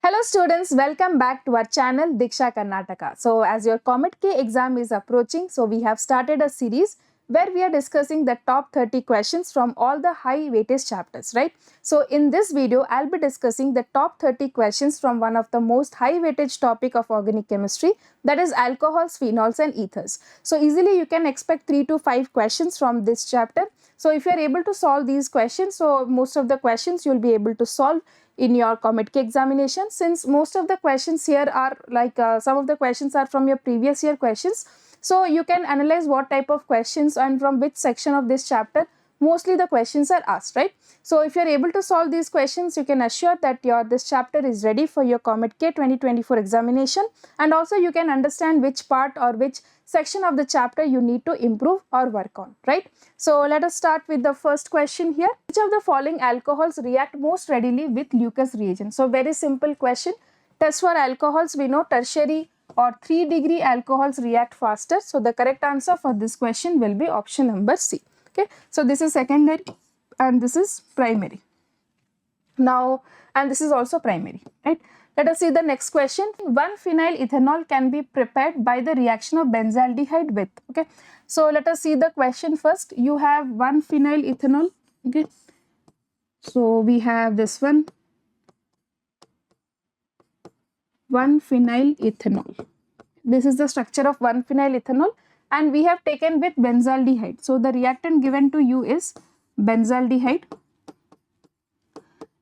Hello students, welcome back to our channel Diksha Karnataka. So as your COMEDK exam is approaching, so we have started a series where we are discussing the top 30 questions from all the high weightage chapters, right? So in this video, I'll be discussing the top 30 questions from one of the most high weightage topic of organic chemistry, that is alcohols, phenols and ethers. So easily you can expect 3 to 5 questions from this chapter. So if you are able to solve these questions, so most of the questions you'll be able to solve in your COMEDK examination, since most of the questions here are like some of the questions are from your previous year questions. So you can analyze what type of questions and from which section of this chapter mostly the questions are asked, right? So if you are able to solve these questions, you can assure that this chapter is ready for your COMEDK 2024 examination, and also you can understand which part or which section of the chapter you need to improve or work on, right? So let us start with the first question here. Which of the following alcohols react most readily with Lucas reagent? So very simple question. Test for alcohols, we know tertiary or 3-degree alcohols react faster. So the correct answer for this question will be option number C. Okay, so this is secondary and this is primary. Now, and this is also primary, right? Let us see the next question. 1-phenyl ethanol can be prepared by the reaction of benzaldehyde with. Okay, so let us see the question first. You have 1-phenyl ethanol. Okay, so we have this one, 1-phenyl ethanol. This is the structure of 1-phenyl ethanol, and we have taken with benzaldehyde. So the reactant given to you is benzaldehyde.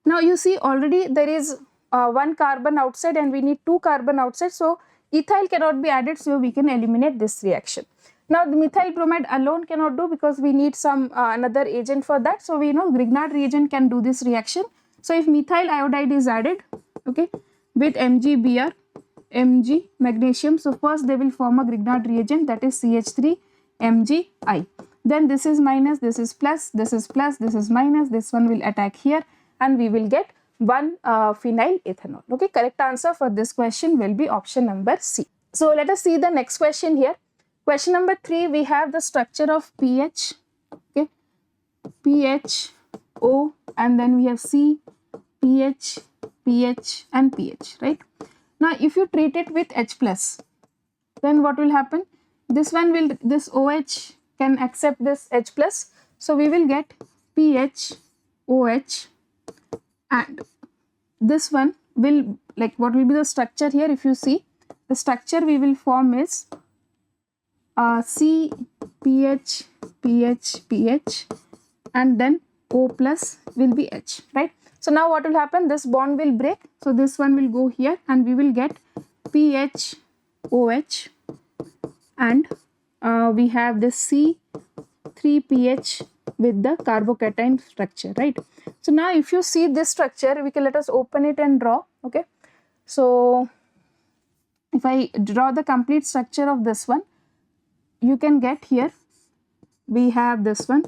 Now you see already there is one carbon outside and we need 2 carbon outside. So ethyl cannot be added, so we can eliminate this reaction. Now the methyl bromide alone cannot do because we need some another agent for that. So we know Grignard reagent can do this reaction. So if methyl iodide is added, okay, with MgBr, Mg magnesium, so first they will form a Grignard reagent, that is CH3 MgI. Then this is minus, this is plus, this is plus, this is minus, this one will attack here and we will get 1-phenyl ethanol. Okay, correct answer for this question will be option number C. So let us see the next question here. Question number 3, we have the structure of pH. Okay, pH, O, and then we have C, pH, pH and pH, right? Now if you treat it with H plus, then what will happen? This one will, this OH can accept this H plus, so we will get pH, OH, and this one will, like, what will be the structure here? If you see, the structure we will form is C, pH, pH, pH, and then O plus will be H, right? So now what will happen? This bond will break, so this one will go here and we will get pH, OH, and we have this C, 3pH with the carbocation structure, right? So now if you see this structure, we can, let us open it and draw. Okay, so if I draw the complete structure of this one, you can get here we have this one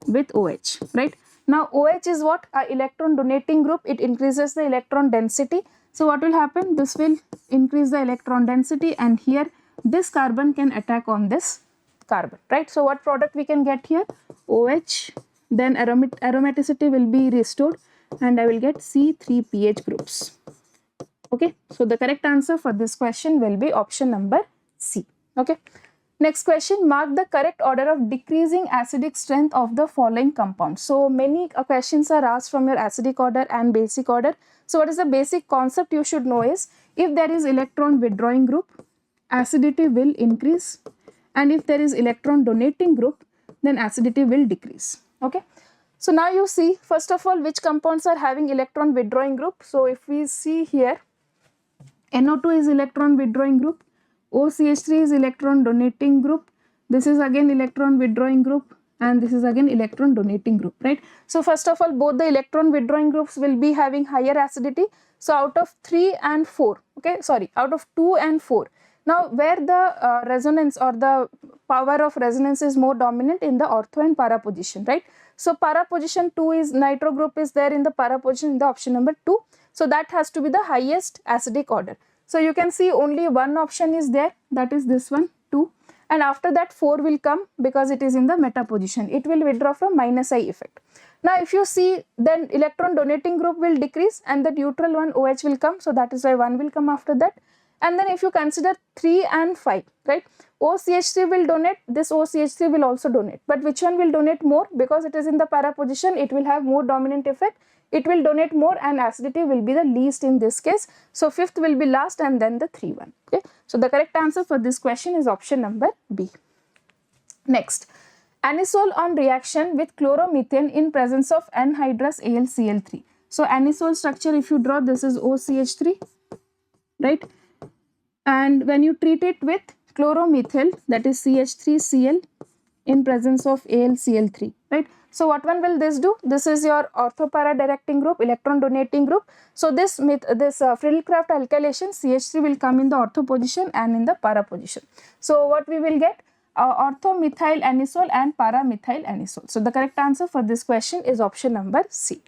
with OH, right? Now OH is what? A electron donating group. It increases the electron density. So what will happen? This will increase the electron density, and here this carbon can attack on this carbon, right? So what product we can get here? OH, then aromaticity will be restored and I will get C3pH groups. Okay, so the correct answer for this question will be option number C. Okay, next question, mark the correct order of decreasing acidic strength of the following compounds. So many questions are asked from your acidic order and basic order. So what is the basic concept you should know is, if there is electron withdrawing group, acidity will increase, and if there is electron donating group, then acidity will decrease. Okay, so now you see, first of all, which compounds are having electron withdrawing group. So if we see here, NO2 is electron withdrawing group, OCH3 is electron donating group, this is again electron withdrawing group, and this is again electron donating group, right? So first of all, both the electron withdrawing groups will be having higher acidity. So out of 3 and 4, okay, sorry, out of 2 and 4. Now where the resonance or the power of resonance is more dominant? In the ortho and para position, right? So para position 2 is, nitro group is there in the para position in the option number 2. So that has to be the highest acidic order. So you can see only one option is there, that is this one, 2, and after that 4 will come because it is in the meta position. It will withdraw from minus I effect. Now if you see, then electron donating group will decrease and the neutral one OH will come, so that is why 1 will come after that. And then if you consider 3 and 5, right, OCH3 will donate, this OCH3 will also donate, but which one will donate more? Because it is in the para position, it will have more dominant effect, it will donate more, and acidity will be the least in this case. So 5th will be last and then the 3 one. Okay, so the correct answer for this question is option number B. Next, anisole on reaction with chloromethane in presence of anhydrous AlCl3. So anisole structure, if you draw, this is OCH3, right, and when you treat it with chloromethyl, that is CH3Cl in presence of AlCl3, right. So what one will this do? This is your orthopara directing group, electron donating group. So this Friedel-Crafts alkylation, CH3 will come in the ortho position and in the para position. So what we will get? Orthomethyl anisole and paramethyl anisole. So the correct answer for this question is option number C.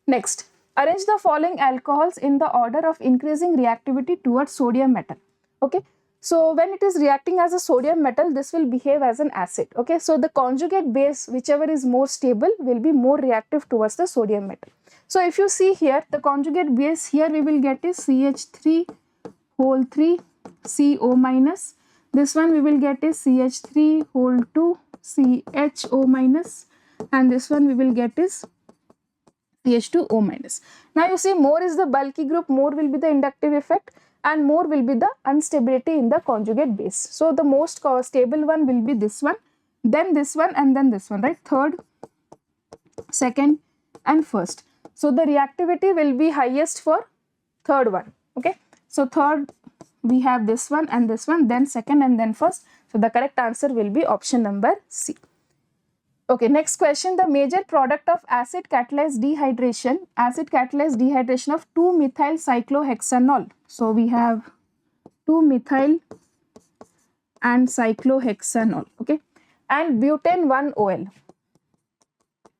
Next, arrange the following alcohols in the order of increasing reactivity towards sodium metal. Okay, so when it is reacting as a sodium metal, this will behave as an acid. Okay, so the conjugate base, whichever is more stable, will be more reactive towards the sodium metal. So if you see here, the conjugate base here we will get is CH3 whole 3 CO minus. This one we will get is CH3 whole 2 CHO minus, and this one we will get is CH2O minus. Now you see, more is the bulky group, more will be the inductive effect, and more will be the instability in the conjugate base. So the most stable one will be this one, then this one, and then this one, right? Third, second, and first. So the reactivity will be highest for third one. Okay, so third we have this one and this one, then second and then first. So the correct answer will be option number C. Okay, next question. The major product of acid catalyzed dehydration of 2-methyl cyclohexanol. So we have 2-methyl and cyclohexanol, okay, and butane 1-OL.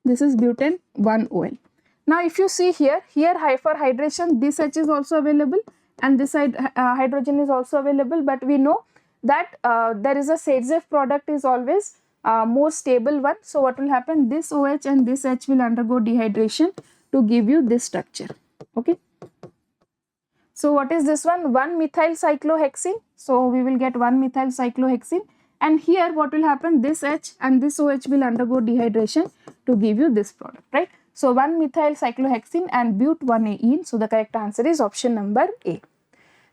This is butane 1-OL. Now if you see here for hydration, this H is also available and this side hydrogen is also available, but we know that there is a Sadzev product is always more stable one. So what will happen? This OH and this H will undergo dehydration to give you this structure. Okay. So what is this one? 1-methyl cyclohexene. So we will get 1-methyl cyclohexene, and here what will happen? This H and this OH will undergo dehydration to give you this product, right? So 1-methyl cyclohexene and but 1-ene. So the correct answer is option number A.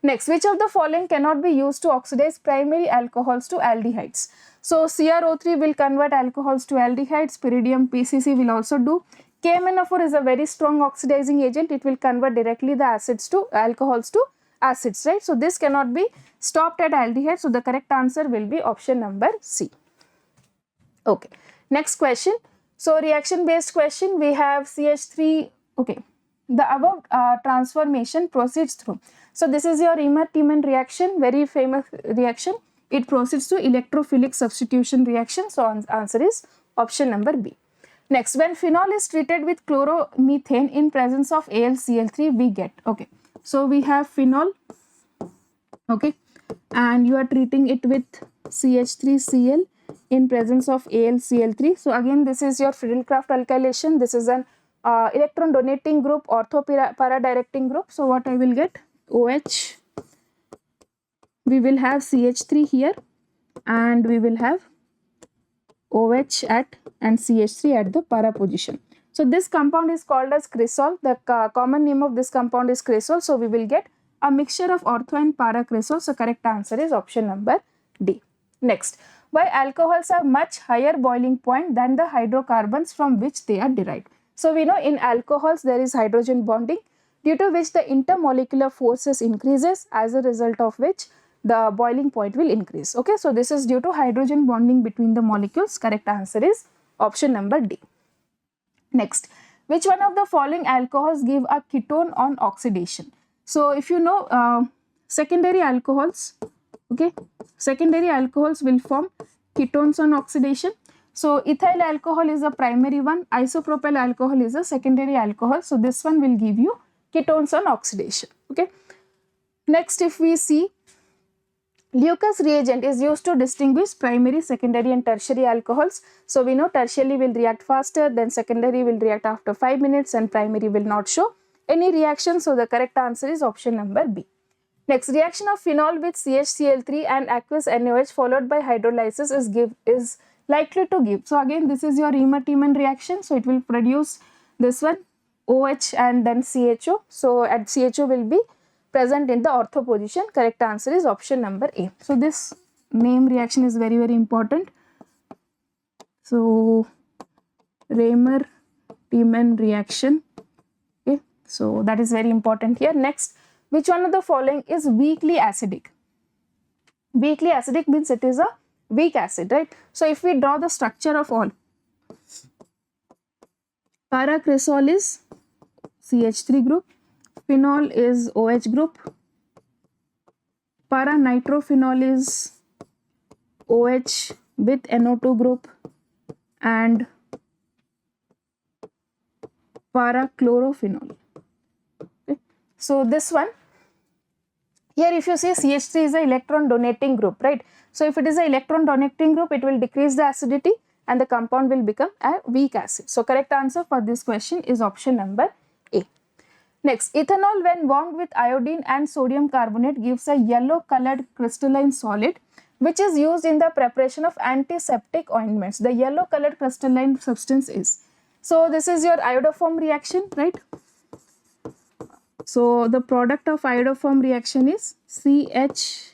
Next, which of the following cannot be used to oxidize primary alcohols to aldehydes? So CrO3 will convert alcohols to aldehydes, pyridium PCC will also do. KMnO4 is a very strong oxidizing agent, it will convert directly the acids to alcohols to acids, right? So this cannot be stopped at aldehyde, so the correct answer will be option number C. Okay, next question. So reaction based question, we have CH3, okay. The above transformation proceeds through. So this is your Emer-Tiemann reaction, very famous reaction. It proceeds to electrophilic substitution reaction. So answer is option number B. Next, when phenol is treated with chloromethane in presence of AlCl3, we get, okay. So we have phenol, okay, and you are treating it with CH3Cl in presence of AlCl3. So again, this is your Friedel-Crafts alkylation. This is an electron donating group, ortho-para directing group. So what I will get? OH, we will have CH3 here, and we will have OH at and CH3 at the para position. So this compound is called as cresol. The common name of this compound is cresol. So we will get a mixture of ortho and para cresol. So correct answer is option number D. Next, why alcohols have much higher boiling point than the hydrocarbons from which they are derived? So we know in alcohols there is hydrogen bonding, due to which the intermolecular forces increases, as a result of which the boiling point will increase. Okay, so this is due to hydrogen bonding between the molecules. Correct answer is option number D. Next, which one of the following alcohols give a ketone on oxidation? So if you know secondary alcohols, okay, secondary alcohols will form ketones on oxidation. So ethyl alcohol is a primary one, isopropyl alcohol is a secondary alcohol. So this one will give you ketones on oxidation. Okay. Next, if we see Lucas reagent is used to distinguish primary, secondary and tertiary alcohols. So we know tertiary will react faster, then secondary will react after 5 minutes and primary will not show any reaction. So the correct answer is option number B. Next, reaction of phenol with CHCl3 and aqueous NaOH followed by hydrolysis is likely to give. So again, this is your Riemann-Tiemann reaction. So it will produce this one OH and then CHO. So at CHO will be present in the ortho position. Correct answer is option number A. So this name reaction is very important. So Riemann-Tiemann reaction. Okay, so that is very important here. Next, which one of the following is weakly acidic? Weakly acidic means it is a weak acid, right? So if we draw the structure of all, paracresol is CH3 group, phenol is OH group, paranitrophenol is OH with NO2 group, and parachlorophenol. Okay. So this one, here if you see CH3 is an electron donating group, right? So if it is an electron donating group, it will decrease the acidity and the compound will become a weak acid. So correct answer for this question is option number A. Next, ethanol when warmed with iodine and sodium carbonate gives a yellow colored crystalline solid which is used in the preparation of antiseptic ointments. The yellow colored crystalline substance is. So this is your iodoform reaction, right? So the product of iodoform reaction is CHI3.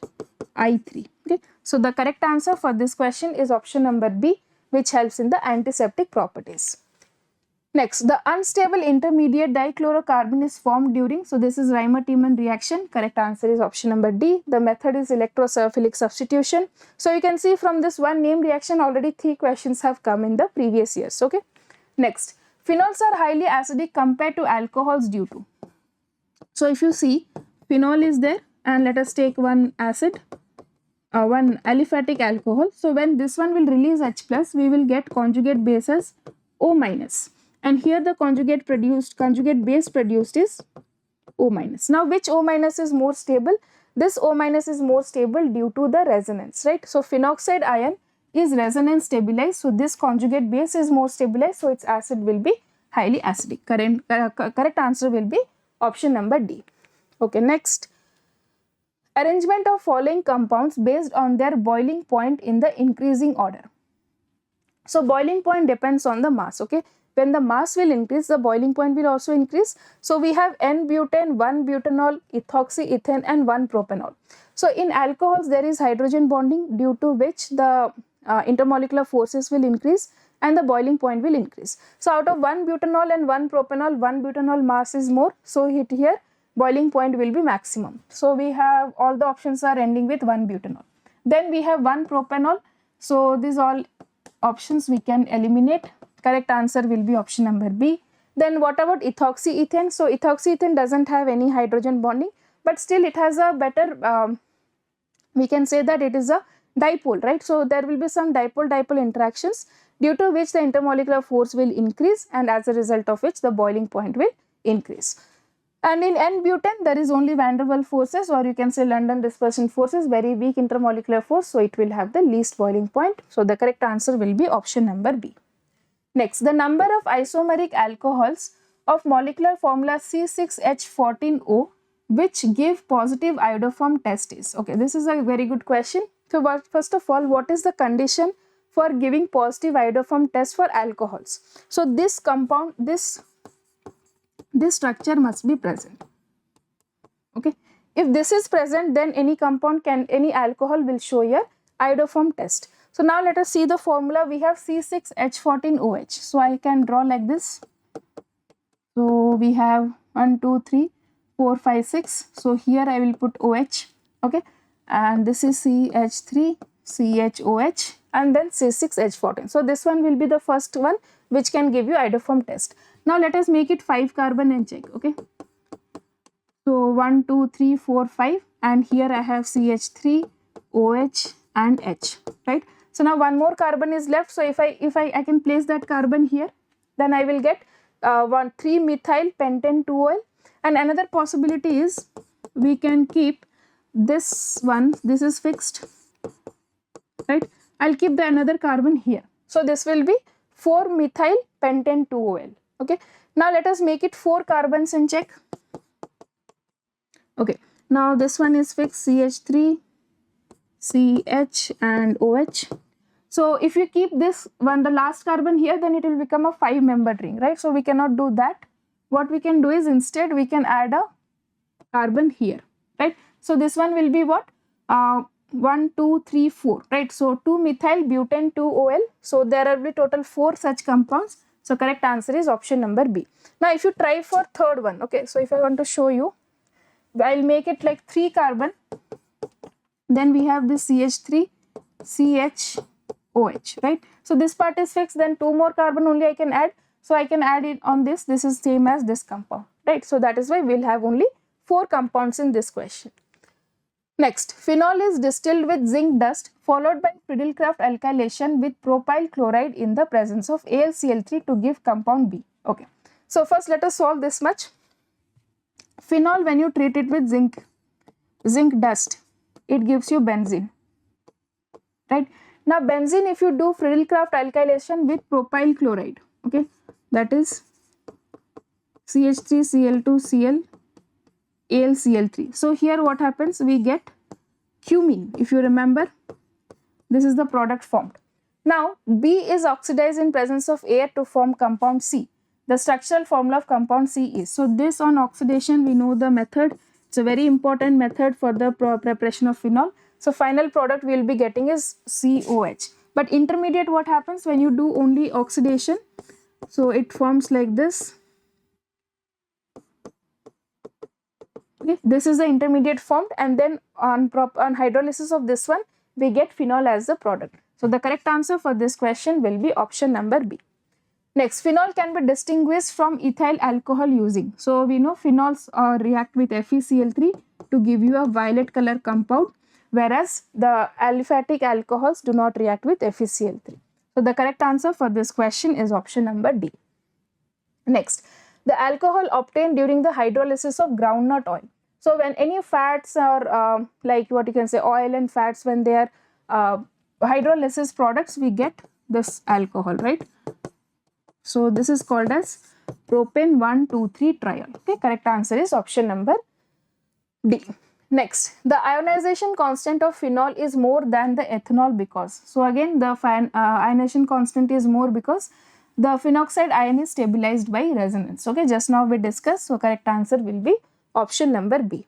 Okay. So the correct answer for this question is option number B, which helps in the antiseptic properties. Next, the unstable intermediate dichlorocarbon is formed during, so this is Riemann-Tiemann reaction. Correct answer is option number D. The method is electrophilic substitution. So you can see from this one name reaction already 3 questions have come in the previous years. Okay. Next, phenols are highly acidic compared to alcohols due to. So if you see, phenol is there and let us take one acid, one aliphatic alcohol. So when this one will release H plus, we will get conjugate base as O minus. And here the conjugate base produced is O minus. Now which O minus is more stable? This O minus is more stable due to the resonance, right? So phenoxide ion is resonance stabilized. So this conjugate base is more stabilized. So its acid will be highly acidic. Correct answer will be option number D. Okay, next. Arrangement of following compounds based on their boiling point in the increasing order. So boiling point depends on the mass, okay. When the mass will increase, the boiling point will also increase. So we have N-butane, 1-butanol, ethoxyethane and 1-propanol. So in alcohols, there is hydrogen bonding due to which the intermolecular forces will increase and the boiling point will increase. So out of 1-butanol and 1-propanol, 1-butanol mass is more. So here boiling point will be maximum. So we have all the options are ending with 1-butanol. Then we have 1-propanol. So these all options we can eliminate. Correct answer will be option number B. Then what about ethoxyethane? So ethoxyethane doesn't have any hydrogen bonding, but still it has a better, we can say that it is a dipole, right? So there will be some dipole-dipole interactions due to which the intermolecular force will increase and as a result of which the boiling point will increase. And in N-butane, there is only van der Waals forces, or you can say London dispersion forces, very weak intermolecular force. So it will have the least boiling point. So the correct answer will be option number B. Next, the number of isomeric alcohols of molecular formula C6H14O which give positive iodoform test is. Okay, this is a very good question. So first of all, what is the condition for giving positive iodoform test for alcohols? So this compound, this structure must be present. Okay, if this is present, then any alcohol will show your iodoform test. So now let us see the formula. We have C6H14OH. So I can draw like this. So we have 1, 2, 3, 4, 5, 6. So here I will put OH. Okay, and this is CH3, CHOH, and then C6H14. So this one will be the first one which can give you iodoform test. Now let us make it 5 carbon and check. Okay, so 1, 2, 3, 4, 5, and here I have CH3, OH, and H. Right. So now one more carbon is left. So if I can place that carbon here, then I will get 3-methyl pentane 2-ol. And another possibility is we can keep this one, this is fixed, right? I'll keep the another carbon here. So this will be 4-methyl pentane 2OL. Okay. Now let us make it 4 carbons and check. Okay. Now this one is fixed, CH3, CH and OH. So if you keep this one, the last carbon here, then it will become a 5-membered ring, right? So we cannot do that. What we can do is instead we can add a carbon here, right? So this one will be what? 1, 2, 3, 4, right? So 2-methyl butane 2OL. So there will be total 4 such compounds. So correct answer is option number B. Now if you try for third one, okay, so if I want to show you, I'll make it like 3 carbon. Then we have this CH3, CH, OH, right? So this part is fixed, then 2 more carbon only I can add. So I can add it on this. This is same as this compound, right? So that is why we'll have only 4 compounds in this question. Next, phenol is distilled with zinc dust followed by Friedel-Crafts alkylation with propyl chloride in the presence of AlCl3 to give compound B. Okay. So first let us solve this much. Phenol, when you treat it with zinc dust, it gives you benzene, right? Now benzene, if you do Friedel-Crafts alkylation with propyl chloride, okay, that is CH3Cl2Cl AlCl3. So here what happens, we get cumene. If you remember, this is the product formed. Now B is oxidized in presence of air to form compound C. The structural formula of compound C is, so this on oxidation we know the method. It's a very important method for the preparation of phenol. So final product we will be getting is COH. But intermediate, what happens when you do only oxidation? So it forms like this. Okay, this is the intermediate formed, and then on hydrolysis of this one we get phenol as the product. So the correct answer for this question will be option number B. Next, phenol can be distinguished from ethyl alcohol using. So we know phenols react with FeCl3 to give you a violet color compound, whereas the aliphatic alcohols do not react with FeCl3. So the correct answer for this question is option number D. Next, the alcohol obtained during the hydrolysis of groundnut oil. So when any fats are like what you can say oil and fats, when they are hydrolysis products, we get this alcohol, right? So this is called as propane 1,2,3 triol. Okay, correct answer is option number D. Next, the ionization constant of phenol is more than the ethanol because. So again, the ionization constant is more because the phenoxide ion is stabilized by resonance. Okay, just now we discussed. So correct answer will be option number B.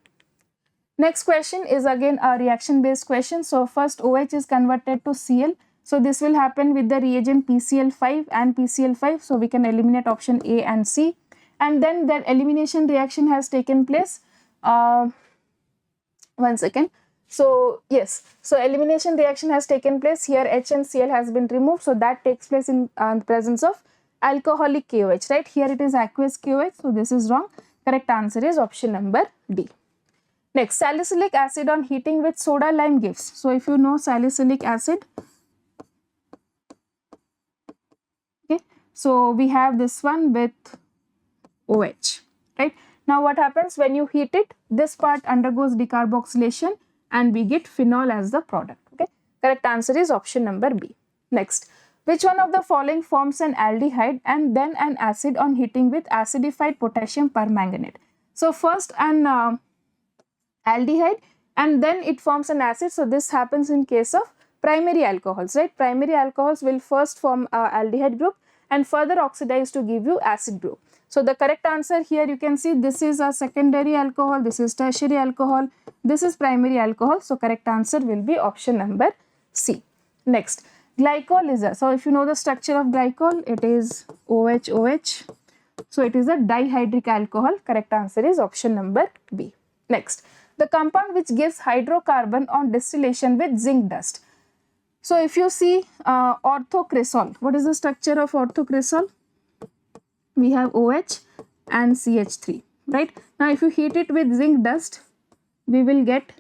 Next question is again a reaction based question. So first OH is converted to Cl. So this will happen with the reagent PCl5 and PCl5. So we can eliminate option A and C. And then the elimination reaction has taken place. One second. So yes, so elimination reaction has taken place. Here H and Cl has been removed. So that takes place in the presence of alcoholic KOH, right? Here it is aqueous KOH. So this is wrong. Correct answer is option number D. Next, salicylic acid on heating with soda lime gives. So if you know salicylic acid, okay, so we have this one with OH, right? Now what happens when you heat it? This part undergoes decarboxylation and we get phenol as the product. Okay, correct answer is option number B. Next, which one of the following forms an aldehyde and then an acid on heating with acidified potassium permanganate? So first an aldehyde and then it forms an acid. So this happens in case of primary alcohols, right? Primary alcohols will first form aldehyde group and further oxidize to give you acid group. So the correct answer here you can see this is a secondary alcohol, this is tertiary alcohol, this is primary alcohol. So correct answer will be option number C. Next, glycol is a, so if you know the structure of glycol, it is OH. So it is a dihydric alcohol. Correct answer is option number B. Next, the compound which gives hydrocarbon on distillation with zinc dust. So if you see orthocresol, what is the structure of orthocresol? We have OH and CH3, right? Now if you heat it with zinc dust, we will get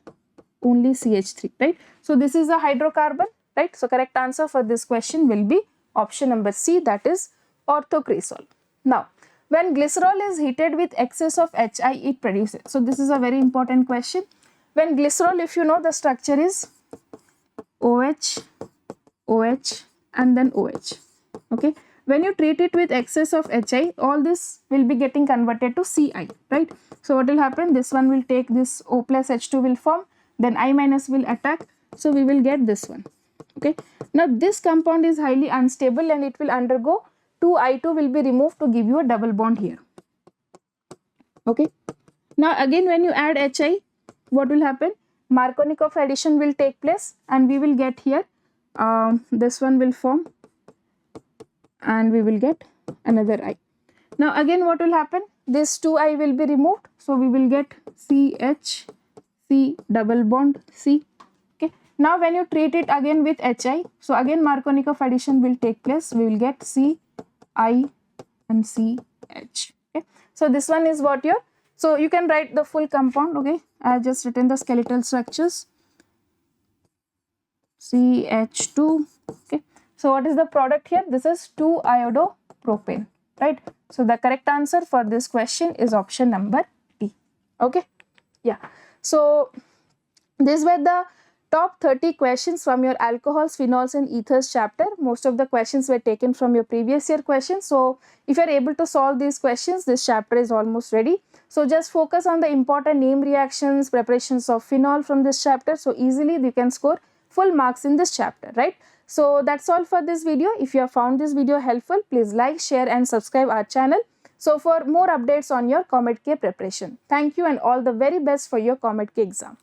only CH3, right? So this is a hydrocarbon, right? So correct answer for this question will be option number C, that is orthocresol. Now, when glycerol is heated with excess of HI, it produces. So this is a very important question. When glycerol, if you know, the structure is OH, OH and then OH. Okay. When you treat it with excess of HI, all this will be getting converted to Ci, right? So what will happen? This one will take this O plus H2 will form, then I minus will attack. So we will get this one. Okay. Now this compound is highly unstable and it will undergo 2I2 will be removed to give you a double bond here. Okay. Now again when you add HI, what will happen? Markovnikov addition will take place and we will get here, this one will form and we will get another I. Now again what will happen? This 2I will be removed. So we will get CH, C double bond C. Okay. Now when you treat it again with HI, so again Markovnikov addition will take place. We will get C, I and CH. Okay. So this one is what your, so you can write the full compound. Okay. I have just written the skeletal structures. CH2. Okay. So what is the product here? This is 2-iodopropane, right? So the correct answer for this question is option number D. Okay. Yeah. So these were the top 30 questions from your alcohols, phenols and ethers chapter. Most of the questions were taken from your previous year questions. So if you are able to solve these questions, this chapter is almost ready. So just focus on the important name reactions, preparations of phenol from this chapter. So easily you can score full marks in this chapter, right? So that's all for this video. If you have found this video helpful, please like, share and subscribe our channel. So for more updates on your COMEDK preparation. Thank you and all the very best for your COMEDK exam.